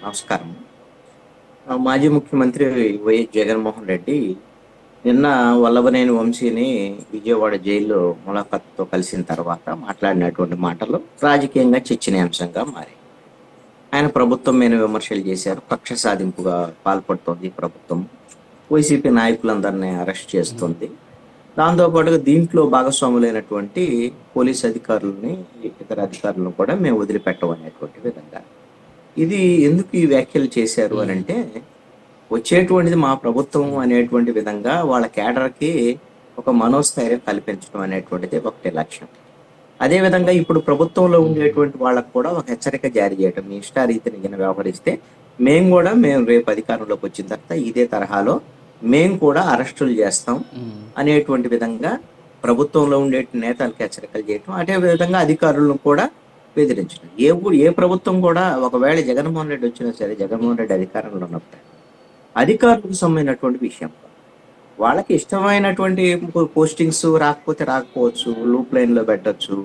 నమస్కారం. మాజీ ముఖ్యమంత్రి వైఎస్ జగన్మోహన్ రెడ్డి నిన్న వల్లభనేని వంశీని విజయవాడ జైల్లో ములాఖత్తుతో కలిసిన తర్వాత మాట్లాడినటువంటి మాటలు రాజకీయంగా చర్చనీయాంశంగా మారాయి. ఆయన ప్రభుత్వం మీద విమర్శలు చేశారు. కక్ష సాధింపుగా పాల్పడుతోంది ప్రభుత్వం. వైసీపీ నాయకులందరినీ అరెస్ట్ చేస్తుంది. దాంతోపాటుగా దీంట్లో భాగస్వాములైనటువంటి పోలీస్ అధికారులని, ఇతర అధికారులను కూడా మేము వదిలిపెట్టమనేటువంటి విధంగా ఇది ఎందుకు ఈ వ్యాఖ్యలు చేశారు అని అంటే, వచ్చేటువంటిది మా ప్రభుత్వం అనేటువంటి విధంగా వాళ్ళ కేడర్కి ఒక మనోస్థైర్యం కల్పించడం అనేటువంటిది ఒకటి లక్ష్యం. అదేవిధంగా ఇప్పుడు ప్రభుత్వంలో ఉండేటువంటి వాళ్ళకు కూడా ఒక హెచ్చరిక జారీ చేయడం, మీ ఇష్టారీతిని వ్యవహరిస్తే మేము రేపు అధికారంలోకి వచ్చిన తర్వాత ఇదే తరహాలో మేము కూడా అరెస్టులు చేస్తాం అనేటువంటి విధంగా ప్రభుత్వంలో ఉండే నేతలకు హెచ్చరికలు చేయటం, అదే విధంగా అధికారులను కూడా బెదిరించడం. ఏ ప్రభుత్వం కూడా ఒకవేళ జగన్మోహన్ రెడ్డి వచ్చినా సరే, జగన్మోహన్ రెడ్డి అధికారంలో ఉన్నప్పుడు అధికారులకు సంబంధించినటువంటి విషయం వాళ్ళకి ఇష్టమైనటువంటి పోస్టింగ్స్ రాకపోవచ్చు, లూప్ లైన్ లో పెట్టచ్చు,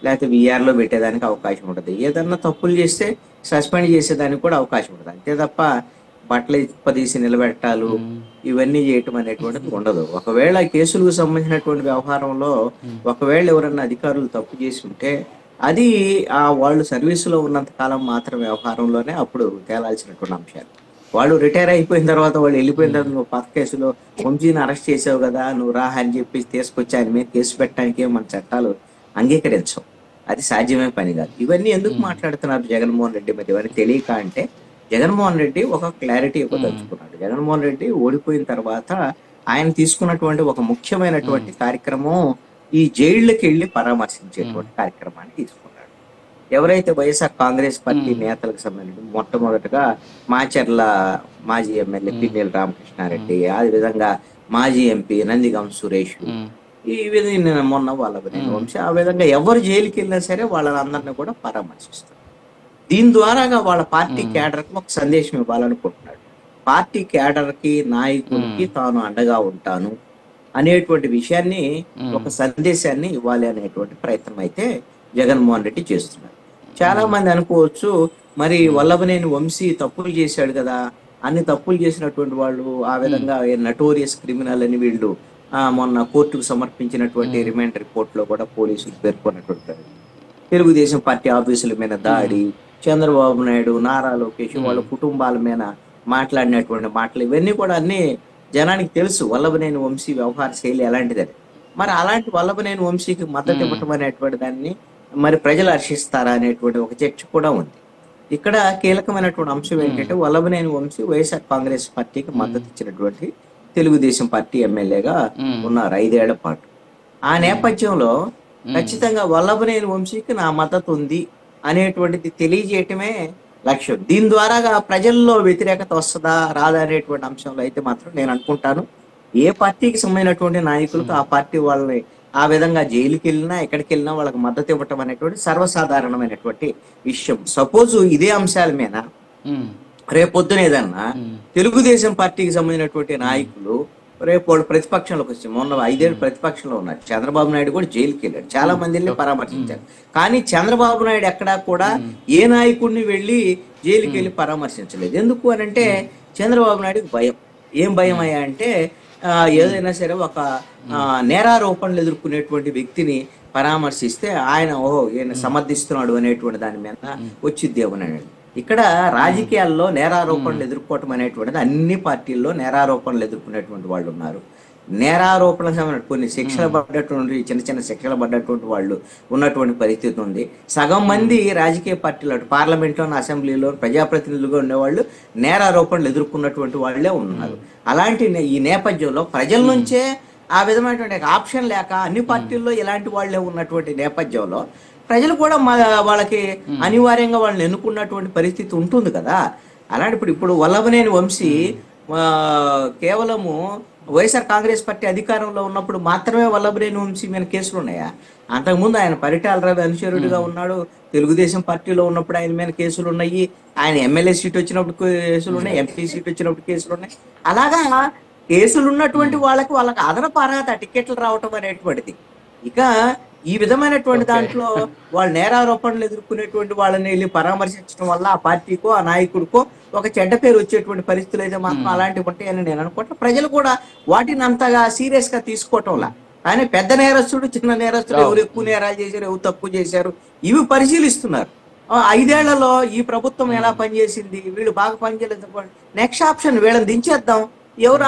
లేకపోతే విఆర్ లో పెట్టేదానికి అవకాశం ఉంటుంది. ఏదన్నా తప్పులు చేస్తే సస్పెండ్ చేసేదానికి కూడా అవకాశం ఉంటుంది. అంతే తప్ప బట్టలు ఇప్పదీసి నిలబెట్టాలు ఇవన్నీ చేయటం అనేటువంటిది ఉండదు. ఒకవేళ కేసులకు సంబంధించినటువంటి వ్యవహారంలో ఒకవేళ ఎవరన్నా అధికారులు తప్పు చేసి ఉంటే అది వాళ్ళు సర్వీసులో ఉన్నంత కాలం మాత్రం వ్యవహారంలోనే అప్పుడు తేలాల్సినటువంటి అంశాలు. వాళ్ళు రిటైర్ అయిపోయిన తర్వాత, వాళ్ళు వెళ్ళిపోయిన తర్వాత నువ్వు పాత కేసులో వంశీని అరెస్ట్ చేసావు కదా, నువ్వు రా అని చెప్పి తీసుకొచ్చి ఆయన మీద కేసు పెట్టడానికి మన చట్టాలు అంగీకరించవు. అది సాధ్యమే పని కాదు. ఇవన్నీ ఎందుకు మాట్లాడుతున్నారు జగన్మోహన్ రెడ్డి మీద? ఇవన్నీ తెలియక అంటే, జగన్మోహన్ రెడ్డి ఒక క్లారిటీ ఇవ్వదలుచుకున్నాడు. జగన్మోహన్ రెడ్డి ఓడిపోయిన తర్వాత ఆయన తీసుకున్నటువంటి ఒక ముఖ్యమైనటువంటి కార్యక్రమం ఈ జైళ్ళకి వెళ్ళి పరామర్శించేటువంటి కార్యక్రమాన్ని తీసుకున్నాడు. ఎవరైతే వైఎస్ఆర్ కాంగ్రెస్ పార్టీ నేతలకు సంబంధించి మొట్టమొదటిగా మాచర్ల మాజీ ఎమ్మెల్యే పిన్నెల రామకృష్ణారెడ్డి, అదే విధంగా మాజీ ఎంపీ నందిగం సురేష్, ఈ విధంగా మొన్న వల్లభనేని వంశీ, ఆ విధంగా ఎవరు జైలుకి వెళ్ళినా సరే వాళ్ళందరినీ కూడా పరామర్శిస్తారు. దీని ద్వారాగా వాళ్ళ పార్టీ క్యాడర్కి ఒక సందేశం ఇవ్వాలనుకుంటున్నాడు. పార్టీ క్యాడర్కి, నాయకులకి తాను అండగా ఉంటాను అనేటువంటి విషయాన్ని, ఒక సందేశాన్ని ఇవ్వాలి అనేటువంటి ప్రయత్నం అయితే జగన్మోహన్ రెడ్డి చేస్తున్నారు. చాలా మంది అనుకోవచ్చు, మరి వల్లభనేని వంశీ తప్పులు చేశాడు కదా, అన్ని తప్పులు చేసినటువంటి వాళ్ళు ఆ విధంగా నటోరియస్ క్రిమినల్ అని వీళ్ళు మొన్న కోర్టుకు సమర్పించినటువంటి రిమాండ్ రిపోర్ట్ లో కూడా పోలీసులు పేర్కొన్నటువంటి తెలుగుదేశం పార్టీ ఆఫీసుల మీద దాడి, చంద్రబాబు నాయుడు, నారా లోకేష్ వాళ్ళ కుటుంబాల మీద మాట్లాడినటువంటి మాటలు, ఇవన్నీ కూడా అన్ని జనానికి తెలుసు వల్లభనేని వంశీ వ్యవహార శైలి ఎలాంటిదని. మరి అలాంటి వల్లభనేని వంశీకి మద్దతు ఇవ్వటం అనేటువంటి దాన్ని మరి ప్రజలు హర్షిస్తారా అనేటువంటి ఒక చర్చ కూడా ఉంది. ఇక్కడ కీలకమైనటువంటి అంశం ఏంటంటే, వల్లభనేని వంశీ వైఎస్ఆర్ కాంగ్రెస్ పార్టీకి మద్దతు ఇచ్చినటువంటి తెలుగుదేశం పార్టీ ఎమ్మెల్యేగా ఉన్నారు 5 ఏళ్ల పాటు. ఆ నేపథ్యంలో ఖచ్చితంగా వల్లభనేని వంశీకి నా మద్దతు ఉంది అనేటువంటిది తెలియజేయటమే లక్ష్యం. దీని ద్వారాగా ప్రజల్లో వ్యతిరేకత వస్తుందా రాదా అనేటువంటి అంశంలో అయితే మాత్రం నేను అనుకుంటాను, ఏ పార్టీకి సంబంధించినటువంటి నాయకులకు ఆ పార్టీ వాళ్ళని ఆ విధంగా జైలుకి వెళ్ళినా ఎక్కడికి వెళ్ళినా వాళ్ళకి మద్దతు ఇవ్వటం అనేటువంటి సర్వసాధారణమైనటువంటి విషయం. సపోజ్ ఇదే అంశాల మీద రేపొద్దున ఏదన్నా తెలుగుదేశం పార్టీకి సంబంధించినటువంటి నాయకులు రేపు వాళ్ళు ప్రతిపక్షంలోకి వచ్చి, మొన్న 5 ఏళ్ళు ప్రతిపక్షంలో ఉన్నారు. చంద్రబాబు నాయుడు కూడా జైలుకి వెళ్ళాడు, చాలా మందిని పరామర్శించారు. కానీ చంద్రబాబు నాయుడు ఎక్కడా కూడా ఏ నాయకుడిని వెళ్ళి జైలుకి వెళ్ళి పరామర్శించలేదు. ఎందుకు అని అంటే, చంద్రబాబు నాయుడుకి భయం. ఏం భయం అయ్యా అంటే, ఏదైనా సరే ఒక నేరారోపణలు ఎదుర్కొనేటువంటి వ్యక్తిని పరామర్శిస్తే ఆయన ఈయన సమర్థిస్తున్నాడు అనేటువంటి దాని మీద వచ్చిద్దేమోనని. ఇక్కడ రాజకీయాల్లో నేరారోపణలు ఎదుర్కోవటం అనేటువంటిది, అన్ని పార్టీల్లో నేరారోపణలు ఎదుర్కొనేటువంటి వాళ్ళు ఉన్నారు. నేరారోపణ కొన్ని శిక్షలు పడ్డటువంటి, చిన్న చిన్న శిక్షలు పడ్డటువంటి వాళ్ళు ఉన్నటువంటి పరిస్థితి ఉంది. సగం మంది రాజకీయ పార్టీలు, అటు పార్లమెంట్లో, అసెంబ్లీలో ప్రజాప్రతినిధులుగా ఉండేవాళ్ళు నేరారోపణలు ఎదుర్కొన్నటువంటి వాళ్ళే ఉన్నారు. అలాంటి ఈ నేపథ్యంలో ప్రజల నుంచే ఆ విధమైనటువంటి ఆప్షన్ లేక అన్ని పార్టీల్లో ఇలాంటి వాళ్ళే ఉన్నటువంటి నేపథ్యంలో ప్రజలు కూడా వాళ్ళకి అనివార్యంగా వాళ్ళని ఎన్నుకున్నటువంటి పరిస్థితి ఉంటుంది కదా. అలాంటి ఇప్పుడు వల్లభనేని వంశీ కేవలము వైఎస్ఆర్ కాంగ్రెస్ పార్టీ అధికారంలో ఉన్నప్పుడు మాత్రమే వల్లభనేని వంశీ మీద కేసులు ఉన్నాయా? అంతకుముందు ఆయన పరిటాల రవి అనుచరుడిగా ఉన్నాడు, తెలుగుదేశం పార్టీలో ఉన్నప్పుడు ఆయన మీద కేసులు ఉన్నాయి, ఆయన ఎమ్మెల్యే సీట్ వచ్చినప్పుడు కేసులు ఉన్నాయి, ఎంపీ సీట్ వచ్చినప్పుడు కేసులు ఉన్నాయి. అలాగా కేసులు ఉన్నటువంటి వాళ్ళకి అదనపు అర్హత టికెట్లు రావటం అనేటువంటిది. ఇక ఈ విధమైనటువంటి ఓకే. దాంట్లో వాళ్ళు నేరారోపణలు ఎదుర్కొనేటువంటి వాళ్ళని వెళ్ళి పరామర్శించడం వల్ల ఆ పార్టీకో ఆ నాయకుడికో ఒక చెడ్డ పేరు వచ్చేటువంటి పరిస్థితులు అయితే మాత్రం అలాంటివి ఉంటాయని నేను అనుకుంటున్నా. ప్రజలు కూడా వాటిని అంతగా సీరియస్ గా తీసుకోవటంలా. కానీ పెద్ద నేరస్తుడు చిన్న నేరస్తుడు ఎవరు అవును. ఎక్కువ నేరాలు చేశారు ఎవరు తక్కువ చేశారు ఇవి పరిశీలిస్తున్నారు. 5 ఏళ్లలో ఈ ప్రభుత్వం ఎలా పనిచేసింది వీళ్ళు బాగా పనిచేయలేదు నెక్స్ట్ ఆప్షన్ వీళ్ళని దించేద్దాం ఎవరు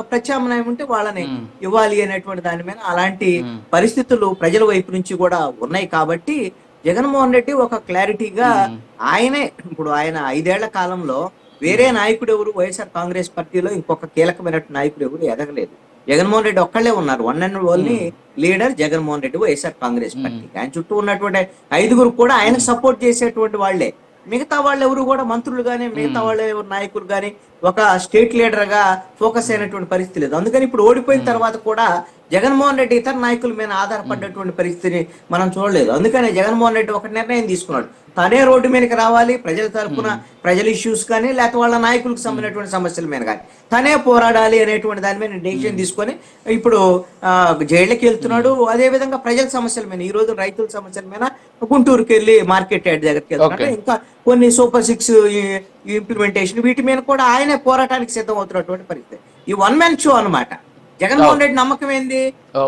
ప్రత్యామ్నాయం ఉంటే వాళ్ళని ఇవ్వాలి అనేటువంటి దాని మీద అలాంటి పరిస్థితులు ప్రజల వైపు నుంచి కూడా ఉన్నాయి కాబట్టి జగన్మోహన్ రెడ్డి ఒక క్లారిటీగా ఆయనే ఇప్పుడు ఆయన 5 ఏళ్ల కాలంలో వేరే నాయకుడు ఎవరు వైఎస్ఆర్ కాంగ్రెస్ పార్టీలో ఇంకొక కీలకమైన నాయకుడు ఎవరు ఎదగలేదు. జగన్మోహన్ రెడ్డి ఒక్కళ్ళే ఉన్నారు. One and only leader Jaganmohan Reddy YSR Congress పార్టీకి. ఆయన చుట్టూ ఉన్నటువంటి 5గురు కూడా ఆయనకు సపోర్ట్ చేసేటువంటి వాళ్లే. మిగతా వాళ్ళు ఎవరు కూడా మంత్రులు గానీ మిగతా వాళ్ళు ఎవరు నాయకులు గానీ ఒక స్టేట్ లీడర్ గా ఫోకస్ అయినటువంటి పరిస్థితి లేదు. అందుకని ఇప్పుడు ఓడిపోయిన తర్వాత కూడా జగన్మోహన్ రెడ్డి ఇతర నాయకుల మీద ఆధారపడ్డటువంటి పరిస్థితిని మనం చూడలేదు. అందుకనే జగన్మోహన్ రెడ్డి ఒక నిర్ణయం తీసుకున్నాడు. తనే రోడ్డు మీదకి రావాలి, ప్రజల తరపున ప్రజల ఇష్యూస్ కానీ లేకపోతే వాళ్ళ నాయకులకు సంబంధించినటువంటి సమస్యల మీద కానీ తనే పోరాడాలి అనేటువంటి దాని మీద డెసిషన్ తీసుకొని ఇప్పుడు జైళ్ళకి వెళ్తున్నాడు. అదే విధంగా ప్రజల సమస్యల మీద ఈ రోజు రైతుల సమస్యల మీద గుంటూరుకి వెళ్ళి మార్కెట్ యార్డ్ దగ్గరికి వెళ్తున్నాడు. ఇంకా కొన్ని సూపర్ 6 ఇంప్లిమెంటేషన్ వీటి మీద కూడా ఆయనే పోరాటానికి సిద్ధం అవుతున్నటువంటి పరిస్థితి. ఈ వన్ మ్యాన్ షో అన్నమాట. జగన్మోహన్ రెడ్డి నమ్మకం ఏంది,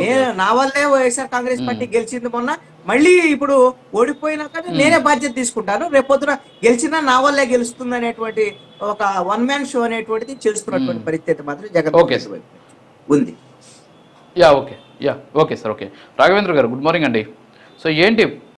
నేను నా వల్లే వైఎస్ఆర్ కాంగ్రెస్ పార్టీ గెలిచింది మొన్న, మళ్ళీ ఇప్పుడు ఓడిపోయినాక నేనే బాధ్యత తీసుకుంటాను, రేపొద్దున గెలిచినా నా వల్లే గెలుస్తుంది అనేటువంటి ఒక వన్ మ్యాన్ షో అనేటువంటిది చేస్తున్నటువంటి పరిస్థితి మాత్రం జగన్మోహన్ రెడ్డి ఉంది. Okay sir. ఓకే రాఘవేంద్ర గారు, గుడ్ మార్నింగ్ అండి. సో ఏంటి